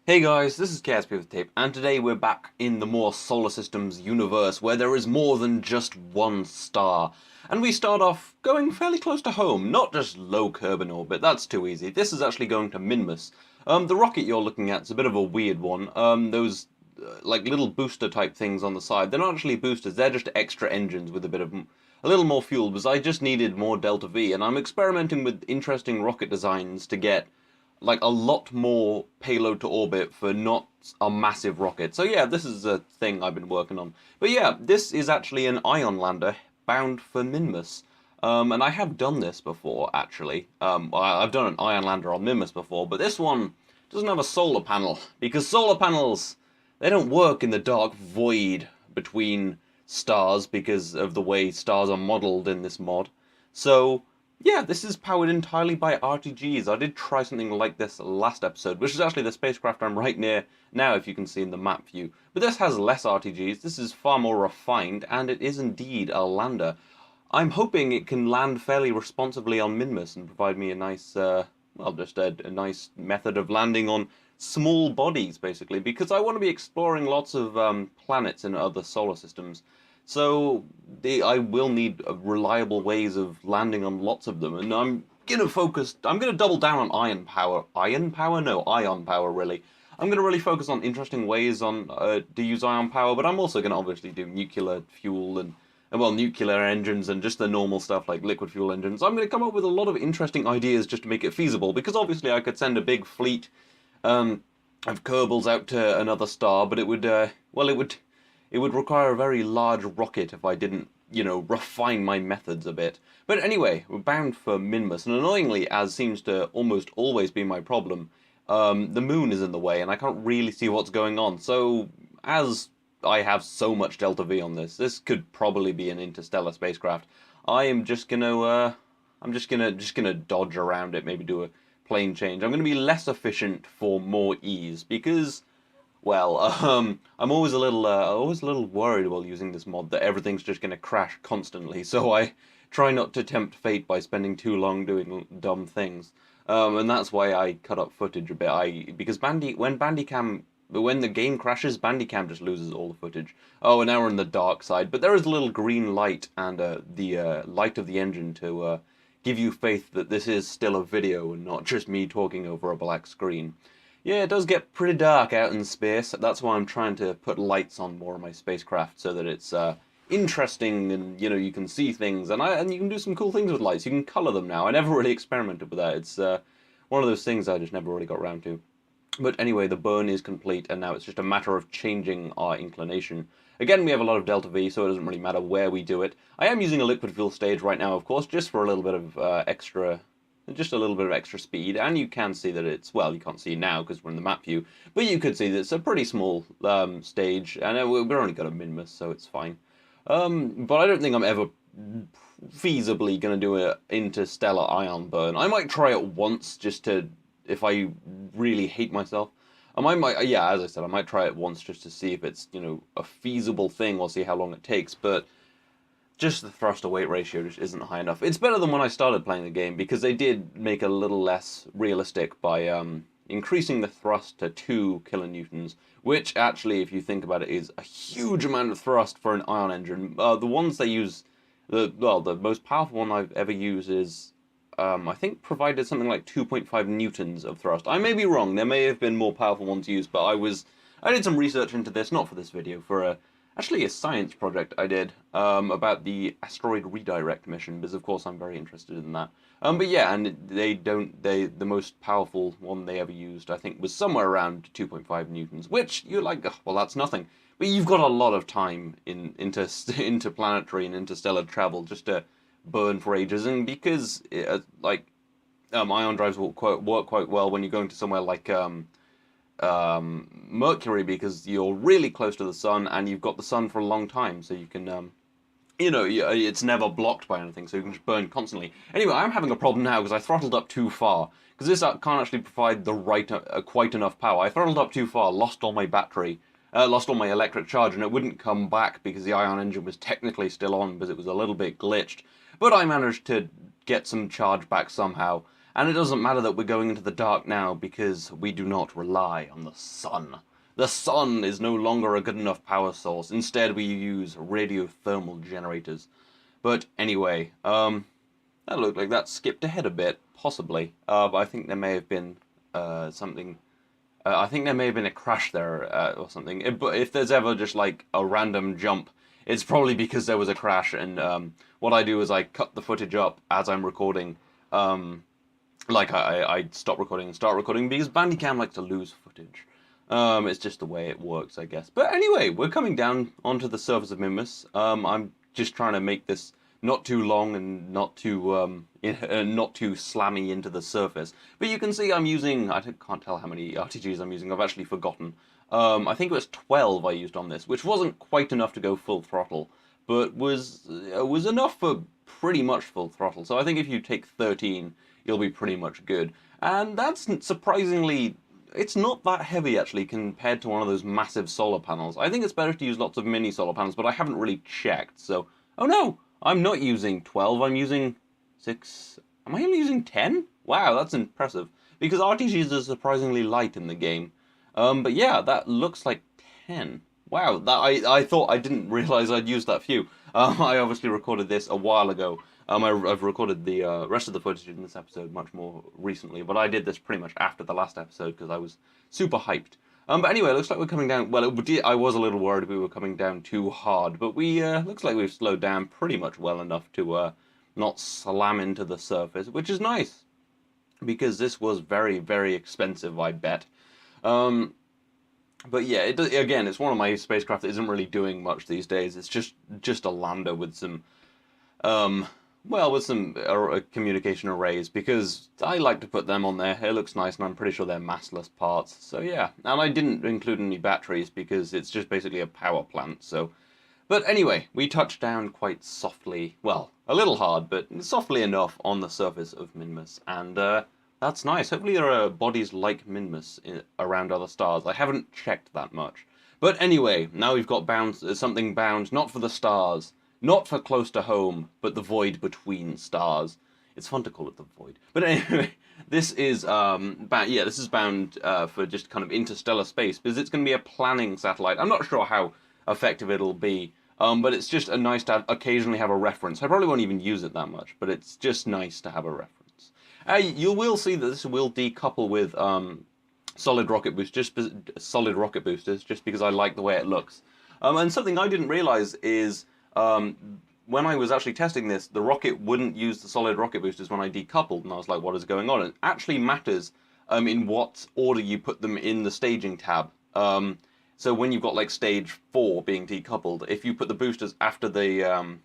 Hey guys, this is KSP with Tape, and today we're back in the more solar systems universe where there is more than just one star. And we start off going fairly close to home, not just low Kerbal orbit, that's too easy. This is actually going to Minmus. The rocket you're looking at is a bit of a weird one. Those like little booster type things on the side, they're not actually boosters, they're just extra engines with a little more fuel, because I just needed more Delta V, and I'm experimenting with interesting rocket designs to get like a lot more payload to orbit for not a massive rocket. So yeah, this is a thing I've been working on. But yeah, this is actually an ion lander bound for Minmus. And I have done this before, actually. I've done an ion lander on Minmus before, but this one doesn't have a solar panel, because solar panels, they don't work in the dark void between stars because of the way stars are modeled in this mod. So yeah, this is powered entirely by RTGs. I did try something like this last episode, which is actually the spacecraft I'm right near now, if you can see in the map view. But this has less RTGs, this is far more refined, and it is indeed a lander. I'm hoping it can land fairly responsibly on Minmus and provide me a nice, well, just a nice method of landing on small bodies, basically, because I want to be exploring lots of planets in other solar systems. So I will need reliable ways of landing on lots of them, and I'm gonna double down on iron power. Iron power? No, ion power, really. I'm gonna really focus on interesting ways on to use ion power, but I'm also gonna obviously do nuclear fuel and well, nuclear engines and just the normal stuff like liquid fuel engines. I'm going to come up with a lot of interesting ideas just to make it feasible, because obviously I could send a big fleet um, of Kerbals out to another star, but it would, well, it would require a very large rocket if I didn't, refine my methods a bit. But anyway, we're bound for Minmus, and annoyingly, as seems to almost always be my problem, the moon is in the way, and I can't really see what's going on. So, as I have so much Delta V on this could probably be an interstellar spacecraft. I am just gonna, I'm just gonna dodge around it, maybe do a plane change. I'm gonna be less efficient for more ease because well, always a little worried while using this mod that everything's just going to crash constantly. So I try not to tempt fate by spending too long doing dumb things. And that's why I cut up footage a bit. Because when the game crashes, Bandicam just loses all the footage. Oh, and now we're in the dark side, but there is a little green light and the light of the engine to give you faith that this is still a video and not just me talking over a black screen. Yeah, it does get pretty dark out in space. That's why I'm trying to put lights on more of my spacecraft so that it's interesting and you can see things and you can do some cool things with lights. You can color them now. I never really experimented with that. It's one of those things I just never really got around to. But anyway, the burn is complete, and now it's just a matter of changing our inclination. Again, we have a lot of delta V, so it doesn't really matter where we do it. I am using a liquid fuel stage right now, of course, just for a little bit of just a little bit of extra speed, and you can see that it's, well, you can't see now because we're in the map view, but you could see that it's a pretty small stage, and we're only got a Minmus, so it's fine. But I don't think I'm ever feasibly going to do an interstellar ion burn. I might try it once just to, if I really hate myself. Might, yeah, as I said, I might try it once just to see if it's, a feasible thing. We'll see how long it takes, but just the thrust to weight ratio just isn't high enough. It's better than when I started playing the game because they did make it a little less realistic by increasing the thrust to 2 kilonewtons, which actually, if you think about it, is a huge amount of thrust for an ion engine. The ones they use, the most powerful one I've ever used is, I think, provided something like 2.5 newtons of thrust. I may be wrong. There may have been more powerful ones used, but I did some research into this, not for this video, for actually a science project I did about the asteroid redirect mission, because of course I'm very interested in that. But yeah, and the most powerful one they ever used, I think, was somewhere around 2.5 newtons, which you're like, "Ugh, well, that's nothing." But you've got a lot of time in interplanetary and interstellar travel just to burn for ages, and because ion drives will work quite well when you're going to somewhere like Mercury, because you're really close to the sun and you've got the sun for a long time, so you can it's never blocked by anything, so you can just burn constantly. Anyway, I'm having a problem now because I throttled up too far, because this can't actually provide the right quite enough power. I throttled up too far, lost all my battery, lost all my electric charge, and it wouldn't come back because the ion engine was technically still on, because it was a little bit glitched. But I managed to get some charge back somehow, And it doesn't matter that we're going into the dark now because we do not rely on the sun. The sun is no longer a good enough power source. Instead, we use radiothermal generators. But anyway, that looked like that skipped ahead a bit, possibly. But I think there may have been something. I think there may have been a crash there or something. But if there's ever just like a random jump, it's probably because there was a crash. And what I do is I cut the footage up as I'm recording. I stop recording and start recording because Bandicam likes to lose footage. It's just the way it works, I guess. But anyway, we're coming down onto the surface of Minmus. I'm just trying to make this not too long and not too slammy into the surface. But you can see I'm using, can't tell how many RTGs I'm using, I've actually forgotten. I think it was 12 I used on this, which wasn't quite enough to go full throttle, but was enough for pretty much full throttle. So I think if you take 13, you'll be pretty much good. And that's surprisingly, it's not that heavy actually compared to one of those massive solar panels. I think it's better to use lots of mini solar panels, but I haven't really checked, so... Oh no! I'm not using 12, I'm using 6... Am I only using 10? Wow, that's impressive. Because RTGs are surprisingly light in the game. But yeah, that looks like 10. Wow, that I thought I didn't realize I'd used that few. I obviously recorded this a while ago. I've recorded the rest of the footage in this episode much more recently, but I did this pretty much after the last episode because I was super hyped. But anyway, it looks like we're coming down. Well, I was a little worried we were coming down too hard, but we looks like we've slowed down pretty much well enough to not slam into the surface, which is nice because this was very, very expensive, I bet. But yeah, again, it's one of my spacecraft that isn't really doing much these days. It's just a lander with some communication arrays, because I like to put them on there. It looks nice, and I'm pretty sure they're massless parts. So yeah, and I didn't include any batteries because it's just basically a power plant. So, but anyway, we touched down quite softly. Well, a little hard, but softly enough on the surface of Minmus, and that's nice. Hopefully there are bodies like Minmus around other stars. I haven't checked that much. But anyway, now we've got something bound, not for the stars, not for close to home, but the void between stars. It's fun to call it the void. But anyway, this is this is bound for just kind of interstellar space, because it's going to be a planning satellite. I'm not sure how effective it'll be, but it's just nice to occasionally have a reference. I probably won't even use it that much, but it's just nice to have a reference. You will see that this will decouple with solid rocket boosters, just because I like the way it looks. And something I didn't realize is when I was actually testing this, the rocket wouldn't use the solid rocket boosters when I decoupled, and I was like, what is going on? It actually matters in what order you put them in the staging tab. So when you've got like stage 4 being decoupled, if you put the boosters after the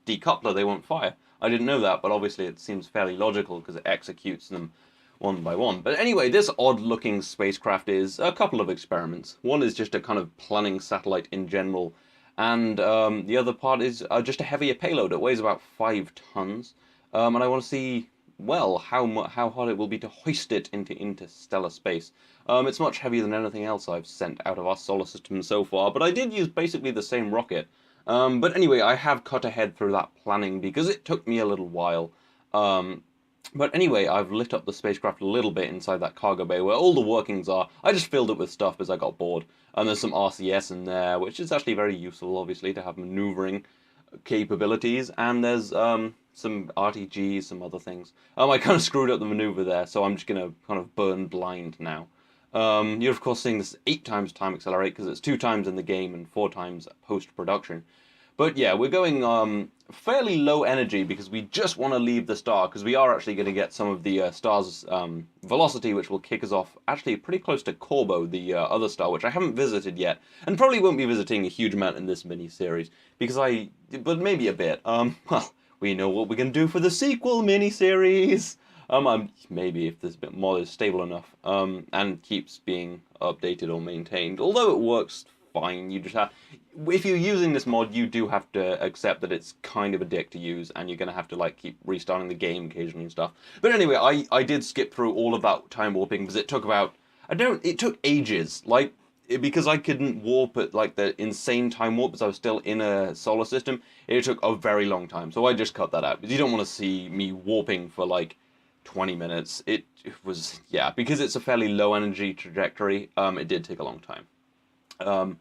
decoupler, they won't fire. I didn't know that, but obviously it seems fairly logical because it executes them one by one. But anyway, this odd-looking spacecraft is a couple of experiments. One is just a kind of planning satellite in general, and the other part is just a heavier payload. It weighs about 5 tons, and I want to see, well, how hard it will be to hoist it into interstellar space. It's much heavier than anything else I've sent out of our solar system so far, but I did use basically the same rocket. But anyway, I have cut ahead through that planning because it took me a little while. But anyway, I've lit up the spacecraft a little bit inside that cargo bay where all the workings are. I just filled it with stuff as I got bored. And there's some RCS in there, which is actually very useful, obviously, to have maneuvering capabilities. And there's some RTGs, some other things. I kind of screwed up the maneuver there, so I'm just going to kind of burn blind now. You're of course seeing this 8 times time accelerate because it's 2 times in the game and 4 times post-production. But yeah, we're going fairly low energy because we just want to leave the star, because we are actually going to get some of the star's velocity, which will kick us off actually pretty close to Kerbal, the other star, which I haven't visited yet, and probably won't be visiting a huge amount in this mini-series, but maybe a bit. Well, we know what we're going to do for the sequel mini-series. Maybe if there's a bit more stable enough, and keeps being updated or maintained. Although it works fine, you just have, if you're using this mod, you do have to accept that it's kind of a dick to use, and you're going to have to like keep restarting the game occasionally and stuff. But anyway, I did skip through all of that time warping because it took it took ages, because I couldn't warp at like the insane time warp because I was still in a solar system. It took a very long time, so I just cut that out because you don't want to see me warping for like 20 minutes. It was, yeah, because it's a fairly low energy trajectory, it did take a long time. Um,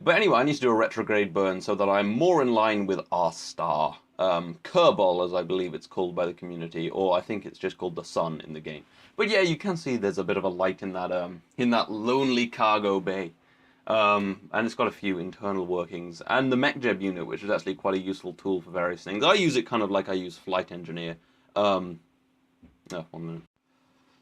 but anyway, I need to do a retrograde burn so that I'm more in line with our star. Kerbal, as I believe it's called by the community, or I think it's just called the sun in the game. But yeah, you can see there's a bit of a light in that lonely cargo bay. And it's got a few internal workings. And the MechJeb unit, which is actually quite a useful tool for various things. I use it kind of like I use Flight Engineer. Oh, 1 minute.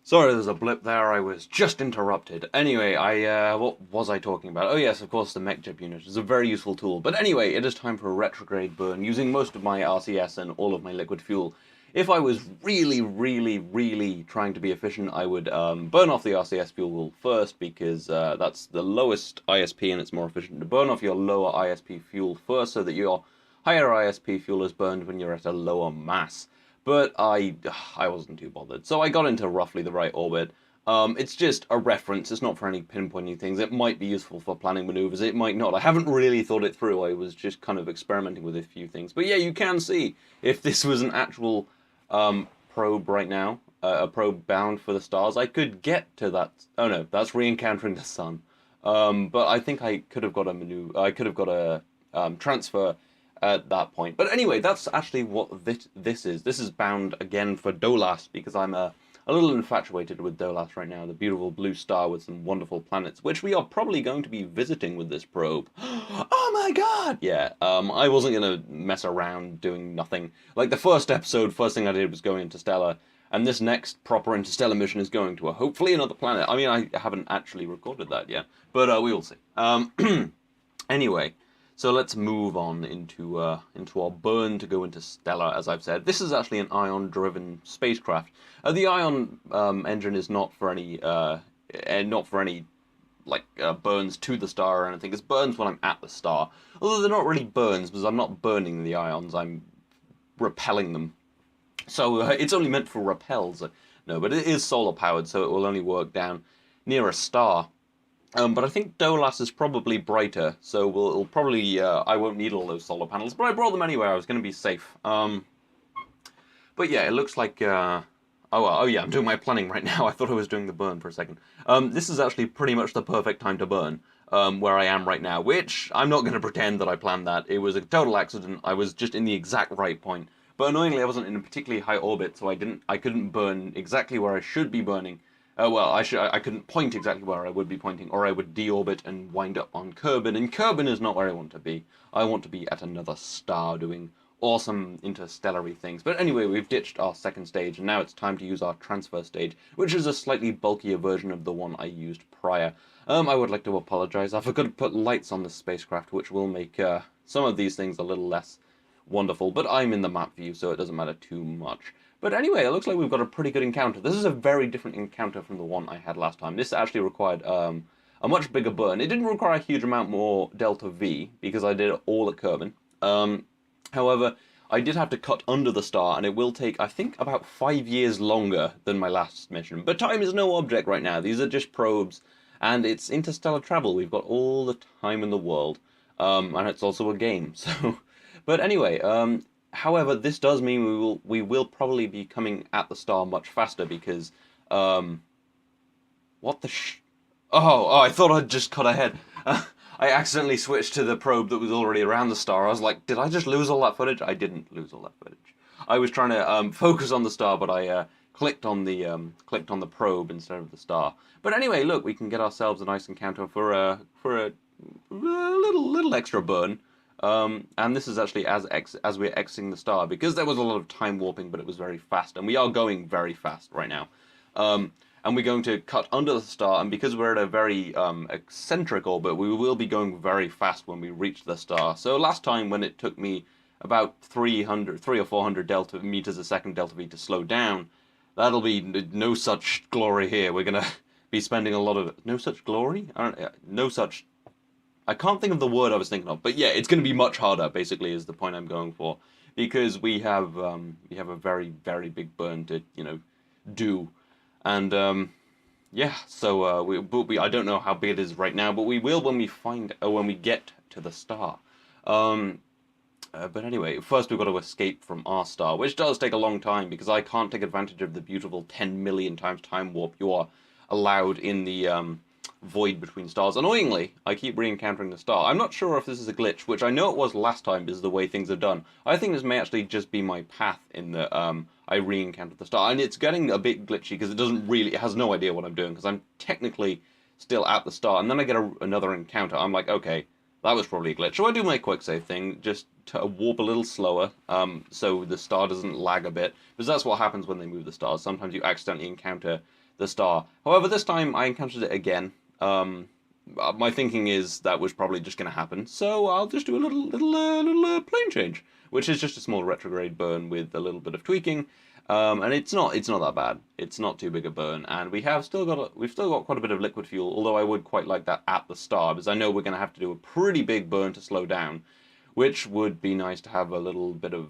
Sorry, there's a blip there. I was just interrupted. Anyway, what was I talking about? Oh yes, of course, the MechJeb unit is a very useful tool. But anyway, it is time for a retrograde burn using most of my RCS and all of my liquid fuel. If I was really, really, really trying to be efficient, I would burn off the RCS fuel first because that's the lowest ISP and it's more efficient to burn off your lower ISP fuel first so that your higher ISP fuel is burned when you're at a lower mass. But I wasn't too bothered, so I got into roughly the right orbit. It's just a reference, it's not for any pinpointing things. It might be useful for planning maneuvers, it might not. I haven't really thought it through, I was just kind of experimenting with a few things. But yeah, you can see, if this was an actual probe right now, a probe bound for the stars, I could get to that. Oh no, that's re-encountering the sun. But I think I could have got a maneuver, I could have got a transfer at that point. But anyway, that's actually what this is. This is bound again for Dolas, because I'm a little infatuated with Dolas right now, the beautiful blue star with some wonderful planets, which we are probably going to be visiting with this probe. Oh my god! Yeah, I wasn't going to mess around doing nothing. Like the first episode, first thing I did was going Interstellar, and this next proper Interstellar mission is going to hopefully another planet. I mean, I haven't actually recorded that yet, but we will see. Anyway, so let's move on into our burn to go into Stellar, as I've said. This is actually an ion-driven spacecraft. The ion engine is not for any burns to the star or anything. It's burns when I'm at the star. Although they're not really burns because I'm not burning the ions. I'm repelling them. So it's only meant for repels. No, but it is solar powered, so it will only work down near a star. But I think Dolas is probably brighter, so it'll probably, I won't need all those solar panels, but I brought them anyway, I was going to be safe. But yeah, it looks like, oh yeah, I'm doing my planning right now, I thought I was doing the burn for a second. This is actually pretty much the perfect time to burn, where I am right now, which, I'm not going to pretend that I planned that, it was a total accident, I was just in the exact right point. But annoyingly, I wasn't in a particularly high orbit, so I couldn't burn exactly where I should be burning. Well, I couldn't point exactly where I would be pointing, or I would deorbit and wind up on Kerbin, and Kerbin is not where I want to be. I want to be at another star doing awesome interstellary things. But anyway, we've ditched our second stage, and now it's time to use our transfer stage, which is a slightly bulkier version of the one I used prior. I would like to apologize. I forgot to put lights on this spacecraft, which will make some of these things a little less wonderful, but I'm in the map view, so it doesn't matter too much. But anyway, it looks like we've got a pretty good encounter. This is a very different encounter from the one I had last time. This actually required a much bigger burn. It didn't require a huge amount more delta V, because I did it all at Kerbin. However, I did have to cut under the star, and it will take, I think, about 5 years longer than my last mission. But time is no object right now. These are just probes, and it's interstellar travel. We've got all the time in the world. And it's also a game, so... But anyway, however, this does mean we will probably be coming at the star much faster because, what the oh, I thought I'd just cut ahead. I accidentally switched to the probe that was already around the star. I was like, did I just lose all that footage? I didn't lose all that footage. I was trying to focus on the star, but I clicked on the probe instead of the star. But anyway, look, we can get ourselves a nice encounter for a little extra burn. And this is actually as we're exiting the star, because there was a lot of time warping, but it was very fast, and we are going very fast right now. And we're going to cut under the star, and because we're at a very eccentric orbit, we will be going very fast when we reach the star. So last time, when it took me about 3 or 400 delta meters a second delta V to slow down, that'll be no such glory here. We're gonna be spending a lot of no such glory, no such. I can't think of the word I was thinking of, but yeah, it's going to be much harder, basically, is the point I'm going for, because we have a very, very big burn to, do, and, yeah, so, I don't know how big it is right now, but we will when we get to the star. But anyway, first we've got to escape from our star, which does take a long time because I can't take advantage of the beautiful 10 million times time warp you are allowed in the void between stars. Annoyingly, I keep re-encountering the star. I'm not sure if this is a glitch, which I know it was last time because of the way things are done. I think this may actually just be my path in that I re-encountered the star. And it's getting a bit glitchy because it has no idea what I'm doing because I'm technically still at the star. And then I get another encounter. I'm like, okay, that was probably a glitch. So I do my quick save thing, just to warp a little slower, so the star doesn't lag a bit, because that's what happens when they move the stars. Sometimes you accidentally encounter the star. However, this time I encountered it again. My thinking is that was probably just going to happen, so I'll just do a little plane change, which is just a small retrograde burn with a little bit of tweaking. And it's not that bad. It's not too big a burn, and we've still got quite a bit of liquid fuel. Although I would quite like that at the start, because I know we're going to have to do a pretty big burn to slow down, which would be nice to have a little bit of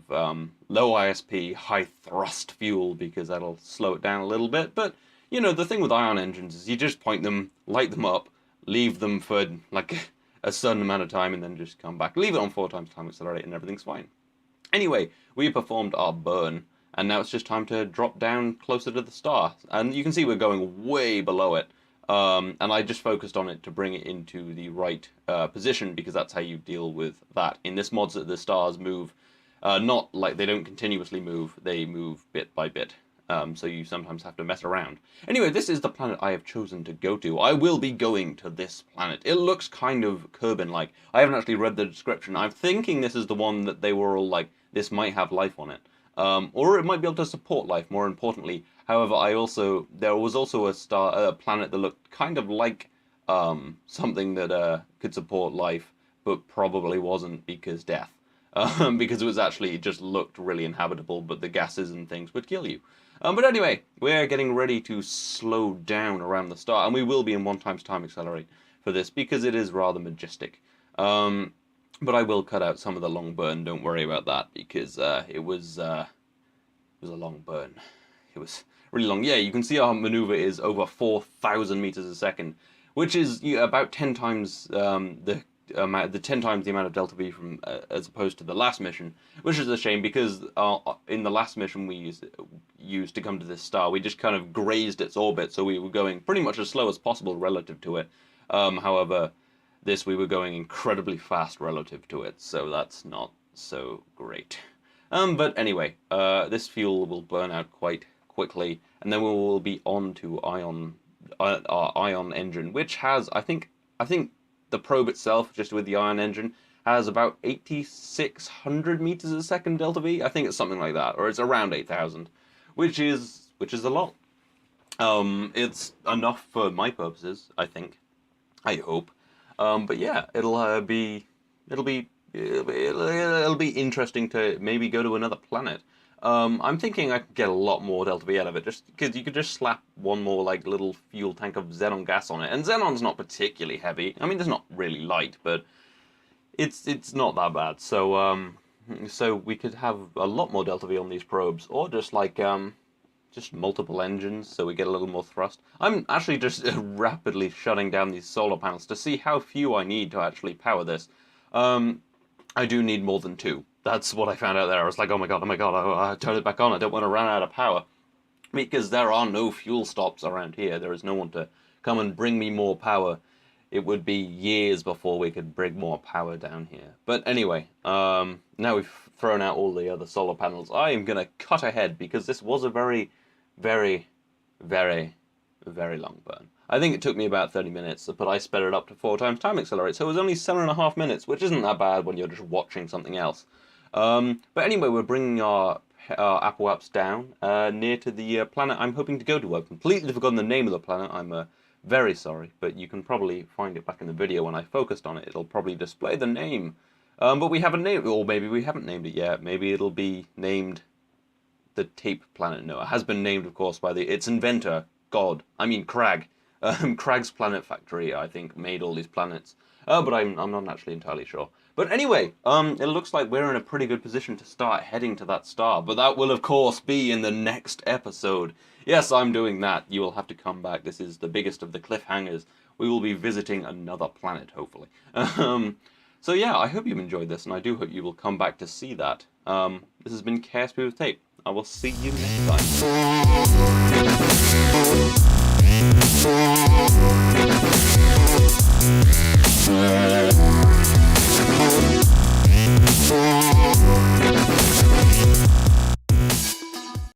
low ISP, high thrust fuel, because that'll slow it down a little bit. But you know, the thing with ion engines is you just point them, light them up, leave them for like a certain amount of time, and then just come back. Leave it on 4 times time accelerate, and everything's fine. Anyway, we performed our burn. And now it's just time to drop down closer to the star. And you can see we're going way below it. And I just focused on it to bring it into the right position, because that's how you deal with that. In this mod, the stars move, not like they don't continuously move, they move bit by bit. So you sometimes have to mess around. Anyway, this is the planet I have chosen to go to. I will be going to this planet. It looks kind of Kerbin-like. I haven't actually read the description. I'm thinking this is the one that they were all like, this might have life on it. Or it might be able to support life, more importantly. However, there was also a planet that looked kind of like something that could support life, but probably wasn't because death. Because it just looked really inhabitable, but the gases and things would kill you. But anyway, we're getting ready to slow down around the star, and we will be in 1 times time accelerate for this, because it is rather majestic. But I will cut out some of the long burn, don't worry about that, because it was a long burn. It was really long. Yeah, you can see our maneuver is over 4,000 meters a second, which is about 10 times the 10 times the amount of delta V from as opposed to the last mission, which is a shame, because in the last mission we used to come to this star, we just kind of grazed its orbit, so we were going pretty much as slow as possible relative to it. However, this we were going incredibly fast relative to it, so that's not so great. But anyway, this fuel will burn out quite quickly, and then we will be on to our ion engine, which has, I think the probe itself, just with the ion engine, has about 8,600 meters a second delta V. I think it's something like that, or it's around 8,000, which is a lot. It's enough for my purposes, I think. I hope. But yeah, it'll be interesting to maybe go to another planet. I'm thinking I could get a lot more delta V out of it, just because you could just slap one more like little fuel tank of xenon gas on it, and xenon's not particularly heavy. I mean, it's not really light, but it's not that bad. So we could have a lot more delta V on these probes, or just like just multiple engines, so we get a little more thrust. I'm actually just rapidly shutting down these solar panels to see how few I need to actually power this. I do need more than 2. That's what I found out there. I was like, oh my god, I turn it back on. I don't want to run out of power. Because there are no fuel stops around here. There is no one to come and bring me more power. It would be years before we could bring more power down here. But anyway, now we've thrown out all the other solar panels, I am going to cut ahead, because this was a very, very, very, very long burn. I think it took me about 30 minutes, but I sped it up to 4 times time accelerate, so it was only 7.5 minutes, which isn't that bad when you're just watching something else. But anyway, we're bringing our Apple apps down near to the planet I'm hoping to go to. I've completely forgotten the name of the planet. I'm very sorry, but you can probably find it back in the video when I focused on it. It'll probably display the name. But we haven't named it, or maybe we haven't named it yet. Maybe it'll be named the Tape Planet. No, it has been named, of course, by its inventor, Crag. Crag's Planet Factory, I think, made all these planets. But I'm not actually entirely sure. But anyway, it looks like we're in a pretty good position to start heading to that star. But that will, of course, be in the next episode. Yes, I'm doing that. You will have to come back. This is the biggest of the cliffhangers. We will be visiting another planet, hopefully. So yeah, I hope you've enjoyed this, and I do hope you will come back to see that. This has been KSP with Tape. I will see you next time.